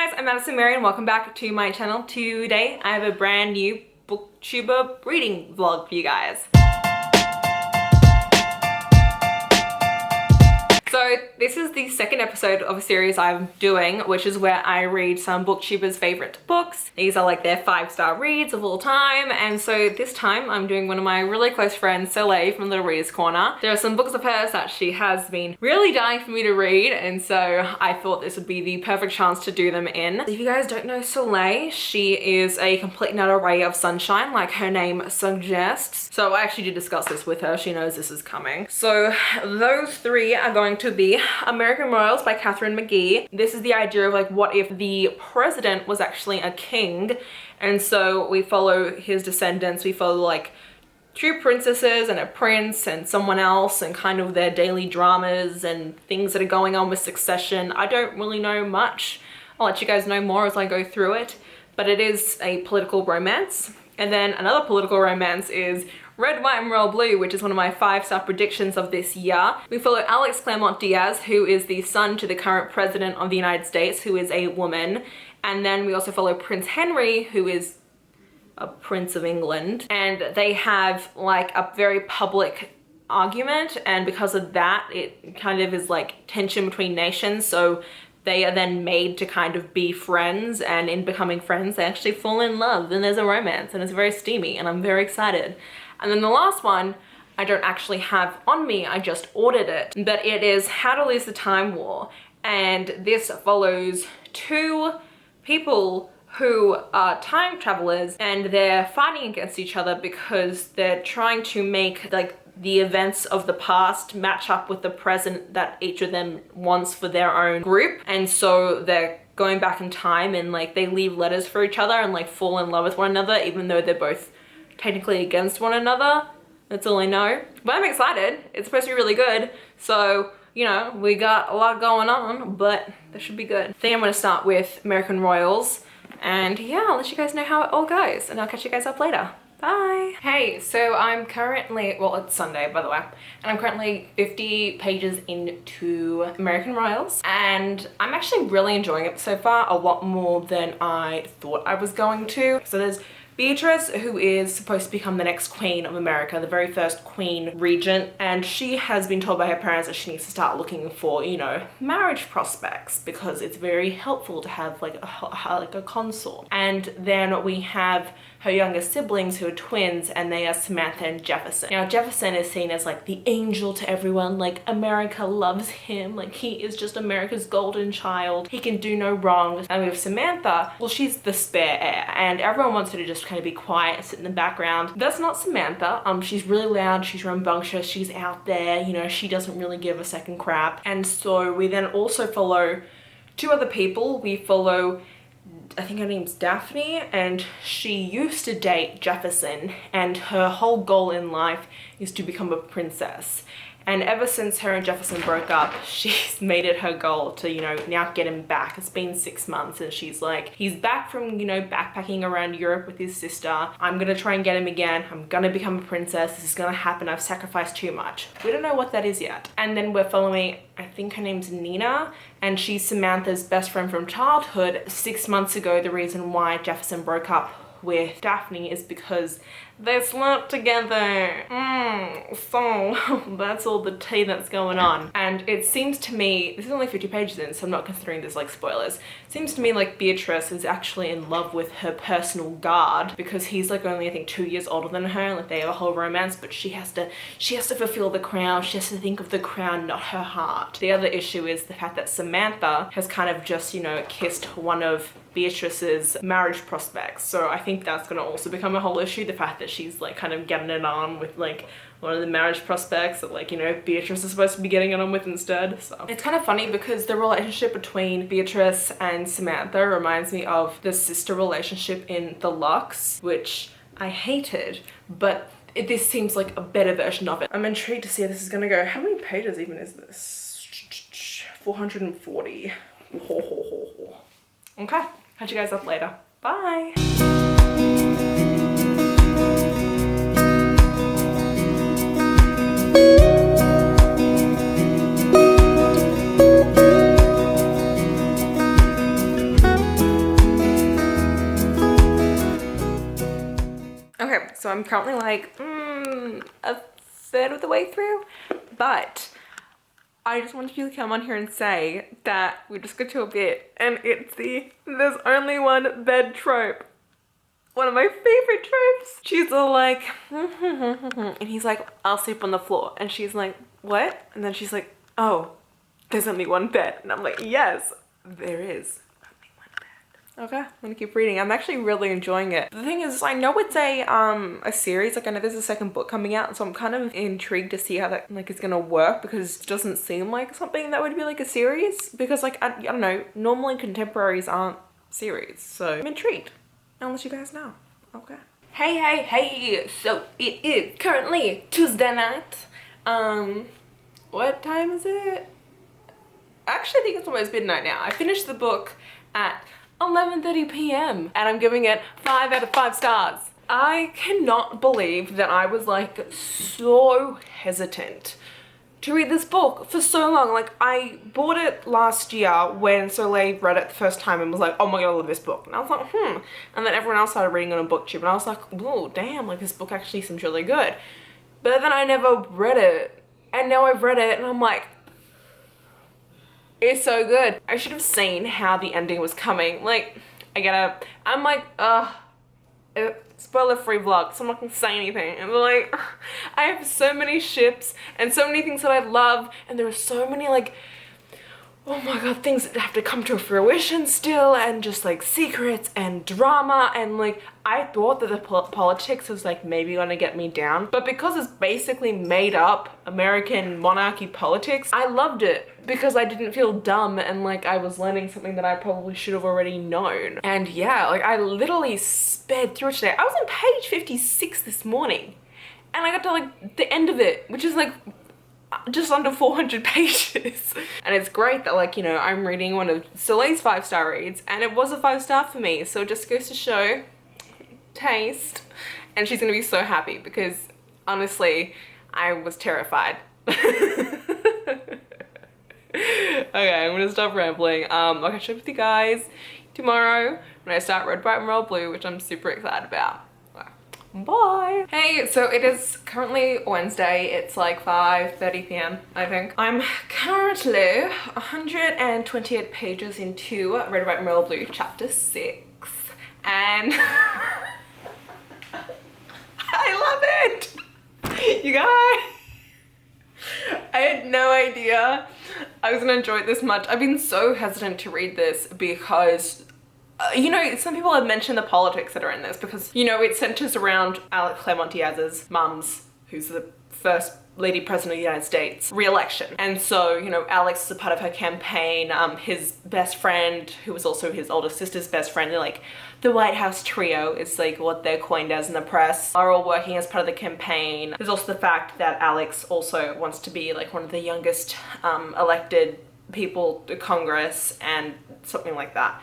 guys, I'm Madison Mary and welcome back to my channel. Today I have a brand new booktuber reading vlog for you guys. So this is the second episode of a series I'm doing, which is where I read some booktubers' favorite books. These are like their 5-star reads of all time, and so this time I'm doing one of my really close friends, Soleil from Little Readers Corner. There are some books of hers that she has been really dying for me to read, and so I thought this would be the perfect chance to do them in. If you guys don't know Soleil, she is a complete and utter ray of sunshine, like her name suggests. So I actually did discuss this with her. She knows this is coming. So those three are going to be American Royals by Katharine McGee. This is the idea of like, what if the president was actually a king? And so we follow his descendants. We follow like two princesses and a prince and someone else and kind of their daily dramas and things that are going on with succession. I don't really know much. I'll let you guys know more as I go through it, but it is a political romance. And then another political romance is Red, White and Royal Blue, which is one of my 5-star predictions of this year. We follow Alex Claremont Diaz, who is the son to the current president of the United States, who is a woman. And then we also follow Prince Henry, who is a Prince of England. And they have like a very public argument, and because of that, it kind of is like tension between nations. So they are then made to kind of be friends, and in becoming friends, they actually fall in love, and there's a romance, and it's very steamy, and I'm very excited. And then the last one, I don't actually have on me, I just ordered it, but it is How to Lose the Time War. And this follows two people who are time travelers, and they're fighting against each other because they're trying to make like the events of the past match up with the present that each of them wants for their own group. And so they're going back in time, and like they leave letters for each other and like fall in love with one another, even though they're both technically against one another. That's all I know. But I'm excited. It's supposed to be really good. So, you know, we got a lot going on, but this should be good. I think I'm gonna start with American Royals. And yeah, I'll let you guys know how it all goes, and I'll catch you guys up later. Bye. Hey, so I'm currently, well, it's Sunday by the way, and I'm currently 50 pages into American Royals, and I'm actually really enjoying it so far, a lot more than I thought I was going to. So there's Beatrice, who is supposed to become the next queen of America, the very first queen regent, and she has been told by her parents that she needs to start looking for, you know, marriage prospects, because it's very helpful to have like a consort. And then we have her younger siblings who are twins, and they are Samantha and Jefferson. Now Jefferson is seen as like the angel to everyone, like America loves him, like he is just America's golden child, he can do no wrong. And we have Samantha, well, she's the spare heir, and everyone wants her to just kind of be quiet and sit in the background. That's not Samantha. She's really loud, she's rambunctious, she's out there, you know, she doesn't really give a second crap. And so we then also follow two other people. We follow, I think her name's Daphne, and she used to date Jefferson, and her whole goal in life is to become a princess. And ever since her and Jefferson broke up, she's made it her goal to, you know, now get him back. It's been 6 months, and she's like, he's back from, you know, backpacking around Europe with his sister. I'm gonna try and get him again. I'm gonna become a princess. This is gonna happen. I've sacrificed too much. We don't know what that is yet. And then we're following, I think her name's Nina, and she's Samantha's best friend from childhood. 6 months ago, the reason why Jefferson broke up with Daphne is because they slept together. So that's all the tea that's going on. And it seems to me, this is only 50 pages in, so I'm not considering this like spoilers. It seems to me like Beatrice is actually in love with her personal guard, because he's like only I think 2 years older than her. Like they have a whole romance, but she has to fulfill the crown. She has to think of the crown, not her heart. The other issue is the fact that Samantha has kind of just, you know, kissed one of Beatrice's marriage prospects. So I think that's gonna also become a whole issue, the fact that she's like kind of getting it on with like one of the marriage prospects that, like, you know, Beatrice is supposed to be getting it on with instead. So it's kind of funny because the relationship between Beatrice and Samantha reminds me of the sister relationship in The Lux, which I hated, but this seems like a better version of it. I'm intrigued to see how this is gonna go. How many pages even is this? 440. Okay, catch you guys up later. Bye. So I'm currently like a third of the way through, but I just wanted you to come on here and say that we just got to a bit and it's the there's only one bed trope. One of my favorite tropes. She's all like, and he's like, I'll sleep on the floor. And she's like, what? And then she's like, oh, there's only one bed. And I'm like, yes, there is only one bed. Okay, I'm gonna keep reading. I'm actually really enjoying it. The thing is, I know it's a series. Like I know there's a second book coming out, so I'm kind of intrigued to see how that like is gonna work, because it doesn't seem like something that would be like a series. Because like I don't know, normally contemporaries aren't series, so I'm intrigued. Unless you guys know. Okay. Hey. So it is currently Tuesday night. What time is it? Actually, I think it's almost midnight now. I finished the book at 11:30 p.m. and I'm giving it 5 out of 5 stars. I cannot believe that I was like so hesitant to read this book for so long. Like I bought it last year when Soleil read it the first time and was like, oh my god, I love this book. And I was like, and then everyone else started reading it on Booktube and I was like, oh damn, like this book actually seems really good. But then I never read it, and now I've read it and I'm like, it's so good. I should have seen how the ending was coming. Like I'm like, spoiler free vlog, so I'm not gonna say anything. And like, I have so many ships and so many things that I love, and there are so many like, oh my god, things that have to come to fruition still, and just like secrets and drama, and like I thought that the politics was like maybe gonna get me down, but because it's basically made up American monarchy politics, I loved it because I didn't feel dumb and like I was learning something that I probably should have already known. And yeah, like I literally sped through it today. I was on page 56 this morning and I got to like the end of it, which is like just under 400 pages. And it's great that like, you know, I'm reading one of Soleil's 5-star reads and it was a 5-star for me. So it just goes to show taste. And she's gonna be so happy because honestly, I was terrified. Okay, I'm gonna stop rambling. I'll catch up with you guys tomorrow when I start Red, White, and Royal Blue, which I'm super excited about. Bye. Hey, so it is currently Wednesday. It's like 5:30 p.m. I think. I'm currently 128 pages into Red, White, and Royal Blue, chapter 6, and I love it. You guys, I had no idea I was gonna enjoy it this much. I've been so hesitant to read this because you know, some people have mentioned the politics that are in this because, you know, it centers around ڨ Diaz's mum's, who's the first lady president of the United States, re-election. And so, you know, Alex is a part of her campaign. His best friend, who was also his older sister's best friend, they're like the White House trio is like what they're coined as in the press, are all working as part of the campaign. There's also the fact that Alex also wants to be like one of the youngest elected people to Congress and something like that.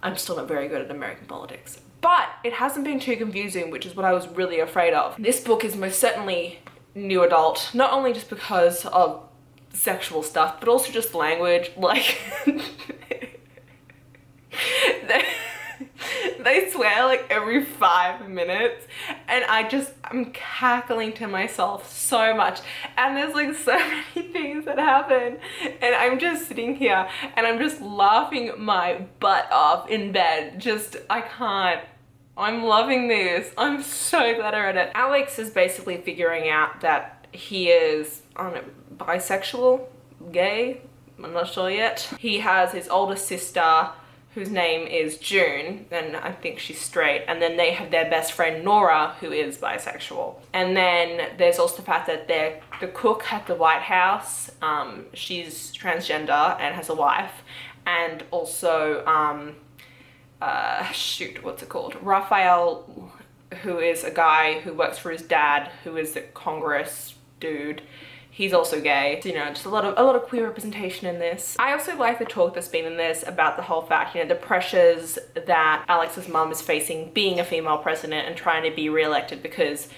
I'm still not very good at American politics, but it hasn't been too confusing, which is what I was really afraid of. This book is most certainly new adult, not only just because of sexual stuff, but also just language. Like, they swear like every 5 minutes, and I'm cackling to myself so much. And there's like so many things that happen, and I'm just sitting here and I'm just laughing my butt off in bed. I can't. I'm loving this. I'm so glad I read it. Alex is basically figuring out that he is, I don't know, bisexual, gay, I'm not sure yet. He has his older sister whose name is June, and I think she's straight, and then they have their best friend Nora, who is bisexual. And then there's also the fact that the cook at the White House, she's transgender and has a wife, and also shoot, what's it called? Raphael, who is a guy who works for his dad, who is a Congress dude. He's also gay. So, you know, just a lot of queer representation in this. I also like the talk that's been in this about the whole fact, you know, the pressures that Alex's mum is facing being a female president and trying to be re-elected because,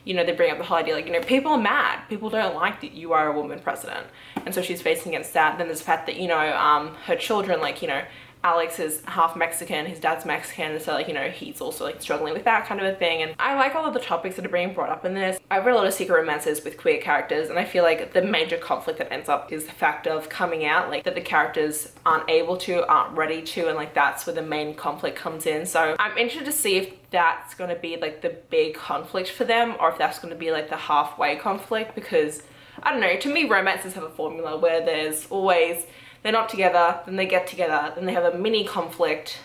you know, they bring up the whole idea like, you know, people are mad. People don't like that you are a woman president. And so she's facing against that. Then there's the fact that, you know, her children, like, you know, Alex is half Mexican, his dad's Mexican, so like, you know, he's also like struggling with that kind of a thing. And I like all of the topics that are being brought up in this. I've read a lot of secret romances with queer characters, and I feel like the major conflict that ends up is the fact of coming out, like that the characters aren't able to, aren't ready to, and like that's where the main conflict comes in. So I'm interested to see if that's going to be like the big conflict for them, or if that's going to be like the halfway conflict, because I don't know, to me romances have a formula where there's always, they're not together, then they get together, then they have a mini conflict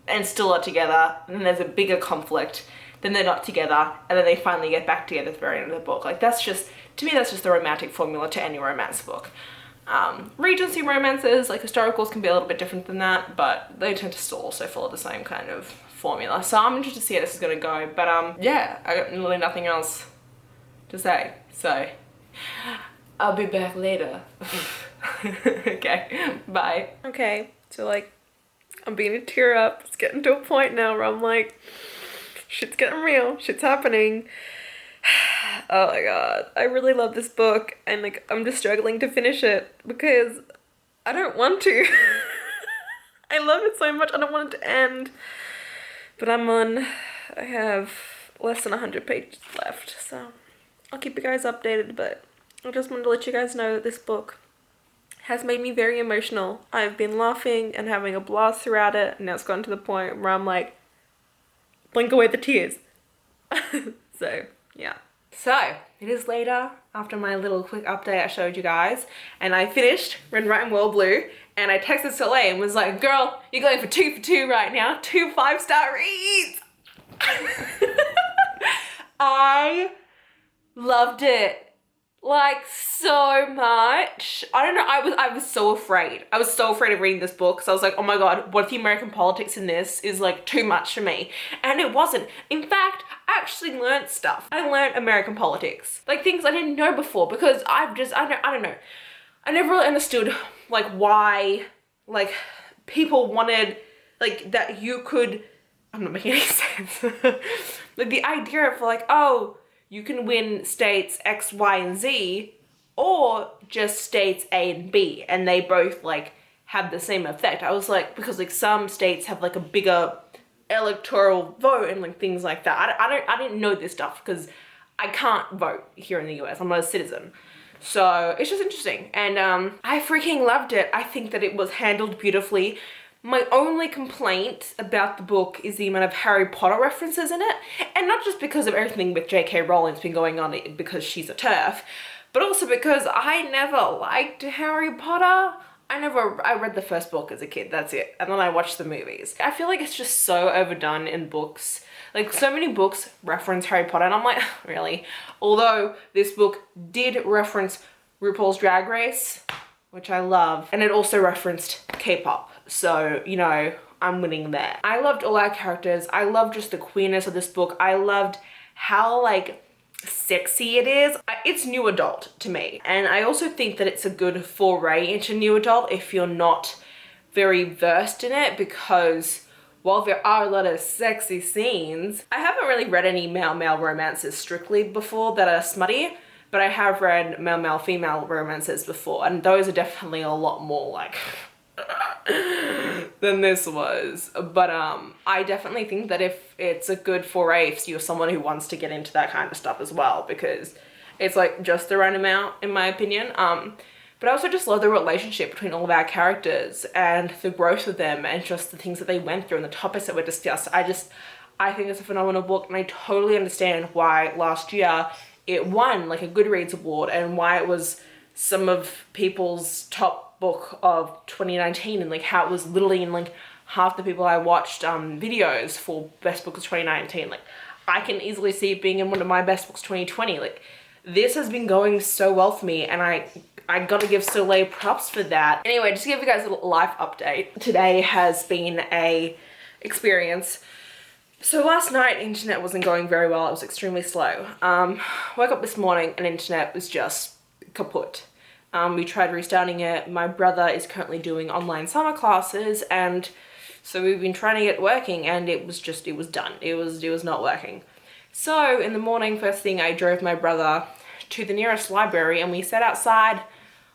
and still are together, and then there's a bigger conflict, then they're not together, and then they finally get back together at the very end of the book. Like that's just, to me, that's just the romantic formula to any romance book. Regency romances, like historicals, can be a little bit different than that, but they tend to still also follow the same kind of formula. So I'm interested to see how this is gonna go, but yeah, I got really nothing else to say, so I'll be back later. Okay, bye. Okay, so like, I'm beginning to tear up. It's getting to a point now where I'm like, shit's getting real, shit's happening. Oh my god, I really love this book, and like, I'm just struggling to finish it because I don't want to. I love it so much, I don't want it to end. But I have less than 100 pages left, so I'll keep you guys updated, but I just wanted to let you guys know that this book has made me very emotional. I've been laughing and having a blast throughout it, and now it's gotten to the point where I'm like, blink away the tears. So, yeah. So, it is later, after my little quick update I showed you guys, and I finished Red, White and Royal Blue, and I texted Soleil and was like, girl, you're going for 2 for 2 right now, 2 5-star reads! I loved it. Like so much. I don't know, I was so afraid. I was so afraid of reading this book because I was like, oh my god, what if the American politics in this is like too much for me? And it wasn't. In fact, I actually learned stuff. I learned American politics. Like things I didn't know before, because I don't know. I never really understood like why like people wanted like that you could, I'm not making any sense. Like the idea of like, oh, you can win states X, Y, and Z, or just states A and B, and they both like have the same effect. I was like, because like some states have like a bigger electoral vote and like things like that. I didn't know this stuff because I can't vote here in the US. I'm not a citizen. So it's just interesting, and I freaking loved it. I think that it was handled beautifully. My only complaint about the book is the amount of Harry Potter references in it, and not just because of everything with J.K. Rowling's been going on because she's a TERF, but also because I never liked Harry Potter. I read the first book as a kid, that's it, and then I watched the movies. I feel like it's just so overdone in books. Like so many books reference Harry Potter, and I'm like, really? Although this book did reference RuPaul's Drag Race, which I love, and it also referenced K-pop. So, you know, I'm winning there. I loved all our characters. I loved just the queerness of this book. I loved how like sexy it is. It's new adult to me. And I also think that it's a good foray into new adult if you're not very versed in it, because while there are a lot of sexy scenes, I haven't really read any male-male romances strictly before that are smutty, but I have read male-male female romances before, and those are definitely a lot more like than this was. But I definitely think that if it's a good foray if you're someone who wants to get into that kind of stuff as well, because it's like just the right amount in my opinion. But I also just love the relationship between all of our characters and the growth of them and just the things that they went through and the topics that were discussed. I think it's a phenomenal book, and I totally understand why last year it won like a Goodreads award and why it was some of people's top book of 2019, and like how it was literally in like half the people I watched videos for best book of 2019. Like I can easily see it being in one of my best books 2020. Like this has been going so well for me, and I gotta give Soleil props for that. Anyway, just to give you guys a little life update. Today has been a experience. So last night internet wasn't going very well. It was extremely slow. Woke up this morning and internet was just kaput. We tried restarting it. My brother is currently doing online summer classes, and so we've been trying to get it working, and it was done. It was not working. So in the morning, first thing, I drove my brother to the nearest library, and we sat outside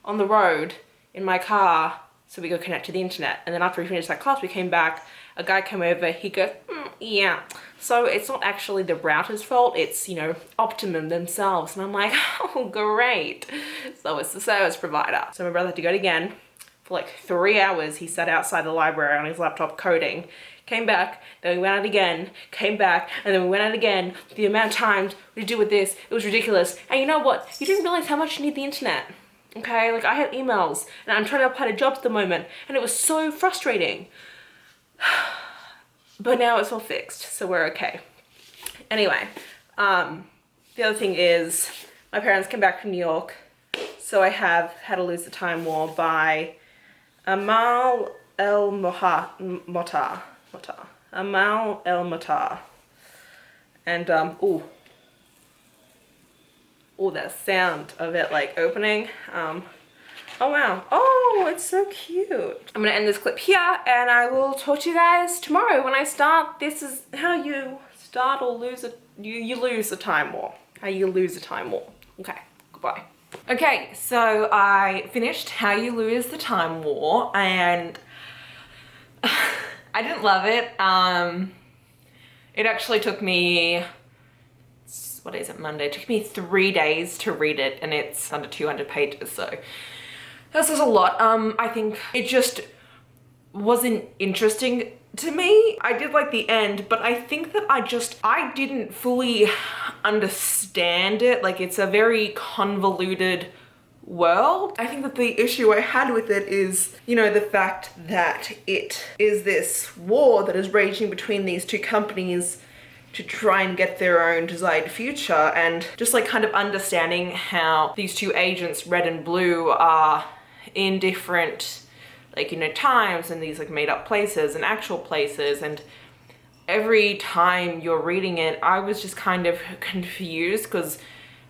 on the road in my car so we go connect to the internet. And then after we finished that class, we came back, a guy came over, he goes, yeah, so it's not actually the router's fault, it's, you know, Optimum themselves. And I'm like, oh, great. So it's the service provider. So my brother had to go again. For like 3 hours, he sat outside the library on his laptop coding. Came back, then we went out again, came back, and then we went out again. The amount of times we did with this, it was ridiculous. And you know what? You didn't realize how much you need the internet. Okay, like I have emails and I'm trying to apply to jobs at the moment and it was so frustrating. But now it's all fixed, so we're okay. Anyway, the other thing is my parents came back from New York, so I have How to Lose the Time War by Amal El-Mohtar. Amal El-Mohtar. And ooh, that sound of it like opening. Oh wow, oh, it's so cute. I'm gonna end this clip here and I will talk to you guys tomorrow when I start. This is how you start or lose it. You lose the time war. How you lose the time war. Okay, goodbye. Okay, so I finished How You Lose the Time War and I didn't love it. It actually took me, what is it, Monday? It took me 3 days to read it and it's under 200 pages, so this is a lot. I think it just wasn't interesting to me. I did like the end, but I think that I didn't fully understand it. Like, it's a very convoluted world. I think that the issue I had with it is, you know, the fact that it is this war that is raging between these two companies to try and get their own desired future, and just like kind of understanding how these two agents, Red and Blue, are in different, like, you know, times and these like made up places and actual places, and every time you're reading it I was just kind of confused because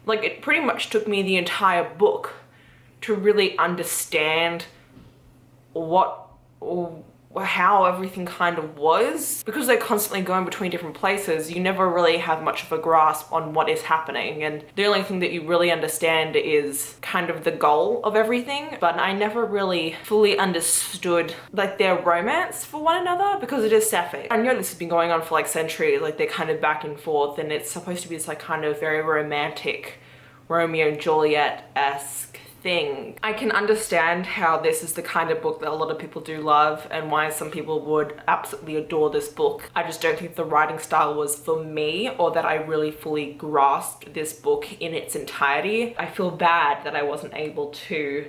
like it pretty much took me the entire book to really understand how everything kind of was. Because they're constantly going between different places, you never really have much of a grasp on what is happening, and the only thing that you really understand is kind of the goal of everything. But I never really fully understood like their romance for one another, because it is sapphic. I know this has been going on for like centuries, like they're kind of back and forth, and it's supposed to be this like kind of very romantic Romeo and Juliet-esque thing. I can understand how this is the kind of book that a lot of people do love and why some people would absolutely adore this book. I just don't think the writing style was for me, or that I really fully grasped this book in its entirety. I feel bad that I wasn't able to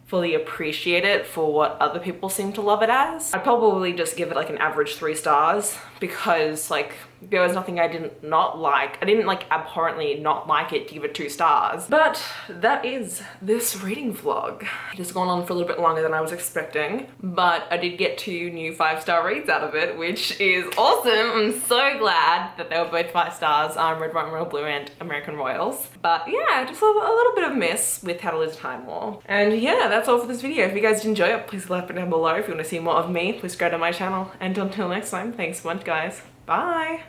fully appreciate it for what other people seem to love it as. I'd probably just give it like an average 3 stars, because like there was nothing I didn't not like. I didn't like abhorrently not like it to give it 2 stars. But that is this reading vlog. It has gone on for a little bit longer than I was expecting, but I did get 2 new 5-star reads out of it, which is awesome. I'm so glad that they were both 5 stars. Red, White, Royal Blue and American Royals. But yeah, just a little bit of miss with How to Lose Time War. And yeah, that's all for this video. If you guys did enjoy it, please let me know down below. If you want to see more of me, please subscribe to my channel. And until next time, thanks so much guys. Bye!